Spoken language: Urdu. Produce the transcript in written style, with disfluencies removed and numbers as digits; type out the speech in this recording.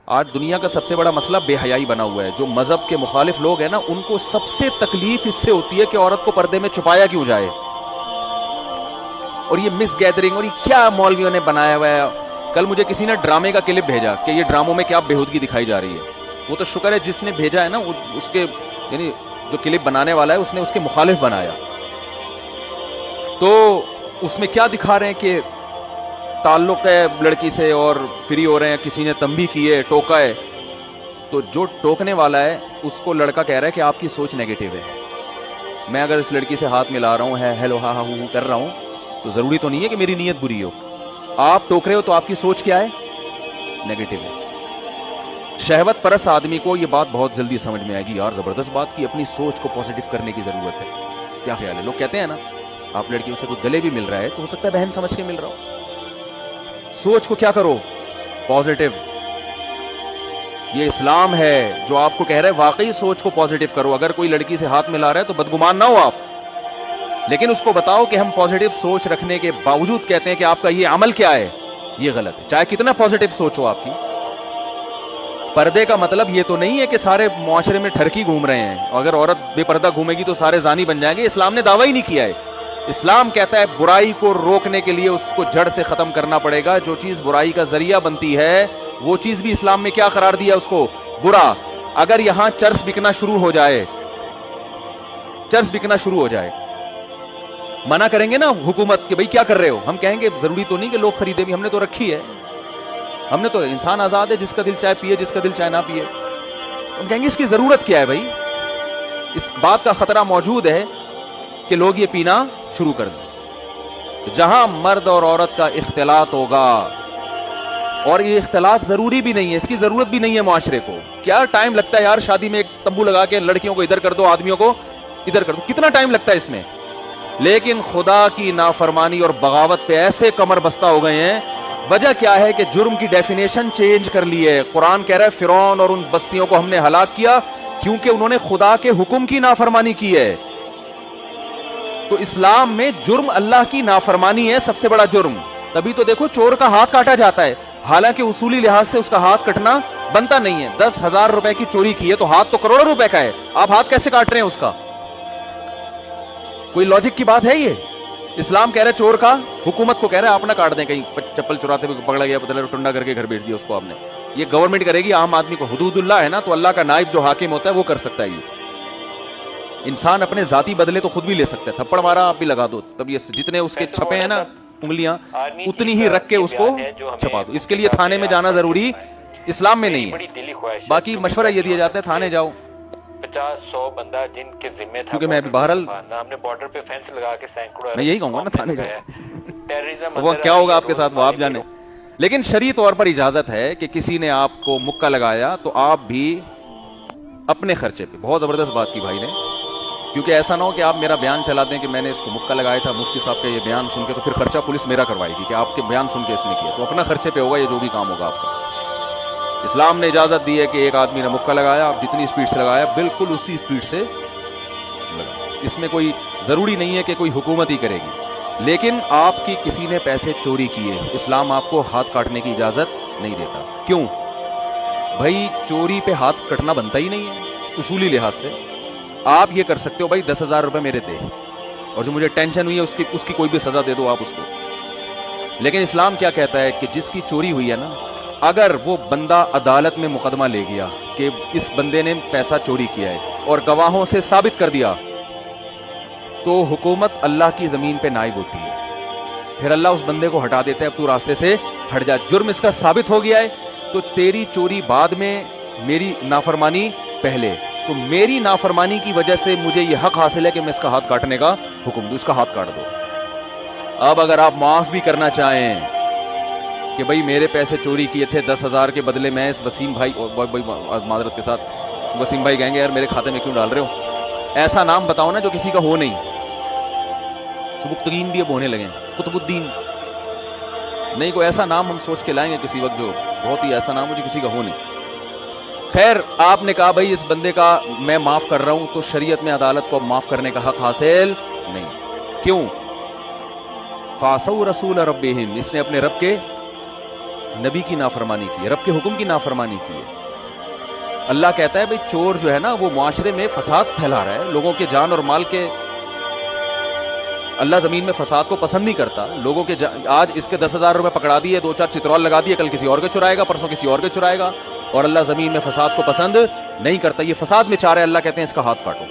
آج دنیا کا سب سے بڑا مسئلہ بے حیائی بنا ہوا ہے. جو مذہب کے مخالف لوگ ہیں نا, ان کو سب سے تکلیف اس سے ہوتی ہے کہ عورت کو پردے میں چھپایا کیوں جائے, اور یہ مس گیدرنگ, اور یہ کیا مولویوں نے بنایا ہوا ہے. کل مجھے کسی نے ڈرامے کا کلپ بھیجا کہ یہ ڈراموں میں کیا بےہودگی دکھائی جا رہی ہے. وہ تو شکر ہے جس نے بھیجا ہے نا, اس کے یعنی جو کلپ بنانے والا ہے اس نے اس کے مخالف بنایا. تو اس میں کیا دکھا رہے ہیں کہ تعلق ہے لڑکی سے اور فری ہو رہے ہیں, کسی نے تنبیہ کی ہے, ٹوکا ہے. تو جو ٹوکنے والا ہے اس کو لڑکا کہہ رہا ہے کہ آپ کی سوچ نیگیٹو ہے. میں اگر اس لڑکی سے ہاتھ ملا رہا ہوں, ہیلو ہاں ہاں ہوں کر رہا ہوں, تو ضروری تو نہیں ہے کہ میری نیت بری ہو. آپ ٹوک رہے ہو تو آپ کی سوچ کیا ہے, نیگیٹو ہے. شہوت پرست آدمی کو یہ بات بہت جلدی سمجھ میں آئے گی, یار زبردست بات کی, اپنی سوچ کو پازیٹیو کرنے کی ضرورت ہے. کیا خیال ہے؟ لوگ کہتے ہیں نا آپ لڑکیوں سے کوئی گلے بھی مل رہا ہے تو ہو سکتا ہے بہن سمجھ کے مل رہا ہو. سوچ کو کیا کرو, پازیٹیو. یہ اسلام ہے جو آپ کو کہہ رہا ہے واقعی سوچ کو پازیٹیو کرو. اگر کوئی لڑکی سے ہاتھ ملا رہا ہے تو بدگمان نہ ہو آپ, لیکن اس کو بتاؤ کہ ہم پازیٹیو سوچ رکھنے کے باوجود کہتے ہیں کہ آپ کا یہ عمل کیا ہے, یہ غلط ہے, چاہے کتنا پازیٹیو سوچ ہو آپ کی. پردے کا مطلب یہ تو نہیں ہے کہ سارے معاشرے میں ٹھرکی گھوم رہے ہیں, اور اگر عورت بے پردہ گھومے گی تو سارے زانی بن جائیں گے. اسلام نے دعویٰ ہی نہیں کیا ہے. اسلام کہتا ہے برائی کو روکنے کے لیے اس کو جڑ سے ختم کرنا پڑے گا. جو چیز برائی کا ذریعہ بنتی ہے وہ چیز بھی اسلام نے کیا قرار دیا اس کو, برا. اگر یہاں چرس بکنا شروع ہو جائے, چرس بکنا شروع ہو جائے, منع کریں گے نا حکومت کہ بھئی کیا کر رہے ہو, ہم کہیں گے ضروری تو نہیں کہ لوگ خریدیں بھی, ہم نے تو رکھی ہے, ہم نے تو, انسان آزاد ہے, جس کا دل چاہے پیے, جس کا دل چاہے نہ پیے. ہم کہیں گے اس کی ضرورت کیا ہے بھائی. اس بات کا خطرہ موجود ہے کہ لوگ یہ پینا شروع کر دیں. جہاں مرد اور عورت کا اختلاط ہوگا, اور یہ اختلاط ضروری بھی نہیں ہے, اس کی ضرورت بھی نہیں ہے معاشرے کو. کیا ٹائم لگتا ہے یار شادی میں ایک تمبو لگا کے لڑکیوں کو ادھر کر دو, آدمیوں کو ادھر کر دو, کتنا ٹائم لگتا ہے اس میں. لیکن خدا کی نافرمانی اور بغاوت پہ ایسے کمر بستہ ہو گئے ہیں. وجہ کیا ہے کہ جرم کی ڈیفینیشن چینج کر لی ہے. قرآن کہہ رہا ہے فرعون اور ان بستیوں کو ہم نے ہلاک کیا کیونکہ انہوں نے خدا کے حکم کی نافرمانی کی ہے. تو اسلام میں جرم اللہ کی نافرمانی ہے سب سے بڑا جرم. تبھی تو دیکھو چور کا ہاتھ کاٹا جاتا ہے, حالانکہ اصولی لحاظ سے اس کا ہاتھ کٹنا بنتا نہیں ہے. 10,000 روپے کی چوری کی ہے تو ہاتھ تو کروڑوں روپے کا ہے, آپ ہاتھ کیسے کاٹ رہے ہیں اس کا؟ کوئی لاجک کی بات ہے یہ؟ اسلام کہہ رہا ہے چور کا, حکومت کو کہہ رہا ہے آپ نہ کاٹ دیں, کہیں چپل چراتے ہوئے پکڑا گیا پتہ ٹنڈا کر کے گھر بھیج دیا اس کو آپ نے. یہ گورنمنٹ کرے گی, عام آدمی کو حدود اللہ ہے نا, تو اللہ کا نائب جو حاکم ہوتا ہے وہ کر سکتا ہے. یہ انسان اپنے ذاتی بدلے تو خود بھی لے سکتا ہے, تھپڑ مارا آپ بھی لگا دو, تب یہ جتنے اس کے چھپے ہیں نا انگلیاں اتنی ہی رکھ کے اس کو چھپا دو. اس کے لیے تھانے میں جانا ضروری اسلام میں نہیں ہے. باقی مشورہ یہ دیا جاتا ہے تھانے جاؤ, 50-100 بندہ جن کے ذمہ تھا, کیونکہ میں بہرحال ہم نے بارڈر پہ فینس لگا کے سینکڑوں, میں یہی کہوں گا نا تھانے جاؤ, وہ کیا ہوگا آپ کے ساتھ وہ آپ جانے. لیکن شرعی طور پر اجازت ہے کہ کسی نے آپ کو مکہ لگایا تو آپ بھی اپنے خرچے پہ. بہت زبردست بات کی بھائی نے, کیونکہ ایسا نہ ہو کہ آپ میرا بیان چلا دیں کہ میں نے اس کو مکہ لگایا تھا, مفتی صاحب کا یہ بیان سن کے, تو پھر خرچہ پولیس میرا کروائے گی کہ آپ کے بیان سن کے اس نے کیا. تو اپنا خرچے پہ ہوگا یہ جو بھی کام ہوگا آپ کا. اسلام نے اجازت دی ہے کہ ایک آدمی نے مکہ لگایا, آپ جتنی اسپیڈ سے لگایا بالکل اسی اسپیڈ سے لگا. اس میں کوئی ضروری نہیں ہے کہ کوئی حکومت ہی کرے گی. لیکن آپ کی کسی نے پیسے چوری کیے, اسلام آپ کو ہاتھ کاٹنے کی اجازت نہیں دیتا. کیوں بھائی؟ چوری پہ ہاتھ کٹنا بنتا ہی نہیں ہے اصولی لحاظ سے. آپ یہ کر سکتے ہو بھائی 10,000 روپے میرے دے, اور جو مجھے ٹینشن ہوئی ہے اس کی کوئی بھی سزا دے دو آپ اس کو. لیکن اسلام کیا کہتا ہے کہ جس کی چوری ہوئی ہے نا, اگر وہ بندہ عدالت میں مقدمہ لے گیا کہ اس بندے نے پیسہ چوری کیا ہے اور گواہوں سے ثابت کر دیا, تو حکومت اللہ کی زمین پہ نائب ہوتی ہے. پھر اللہ اس بندے کو ہٹا دیتا ہے, اب تو راستے سے ہٹ جا, جرم اس کا ثابت ہو گیا ہے, تو تیری چوری بعد میں, میری نافرمانی پہلے. تو میری نافرمانی کی وجہ سے مجھے یہ حق حاصل ہے کہ میں اس کا ہاتھ کاٹنے کا حکم دوں, اس کا ہاتھ کاٹ دو. اب اگر آپ معاف بھی کرنا چاہیں کہ بھئی میرے پیسے چوری کیے تھے 10,000 کے بدلے میں اس وسیم بھائی, معذرت کے ساتھ وسیم بھائی کہیں گے یار میرے کھاتے میں کیوں ڈال رہے ہو, ایسا نام بتاؤ نا جو کسی کا ہو نہیں. سبکتگین بھی اب ہونے لگے, قطب الدین نہیں, کوئی ایسا نام ہم سوچ کے لائیں گے کسی وقت جو بہت ہی ایسا نام ہو جو کسی کا ہو نہیں. خیر, آپ نے کہا بھائی اس بندے کا میں معاف کر رہا ہوں, تو شریعت میں عدالت کو معاف کرنے کا حق حاصل نہیں. کیوں؟ فَعَصَوْا رَسُولَ رَبِّهِمْ, اس نے اپنے رب کے نبی کی نافرمانی کی ہے, رب کے حکم کی نافرمانی کی ہے. اللہ کہتا ہے بھئی چور جو ہے نا وہ معاشرے میں فساد پھیلا رہا ہے, لوگوں کے جان اور مال کے, اللہ زمین میں فساد کو پسند نہیں کرتا. لوگوں کے آج اس کے 10,000 روپے پکڑا دیے, 2-4 چترول لگا دیے, کل کسی اور کے چرائے گا, پرسوں کسی اور کے چرائے گا, اور اللہ زمین میں فساد کو پسند نہیں کرتا. یہ فساد میں چاہ رہے, اللہ کہتے ہیں اس کا ہاتھ کاٹو.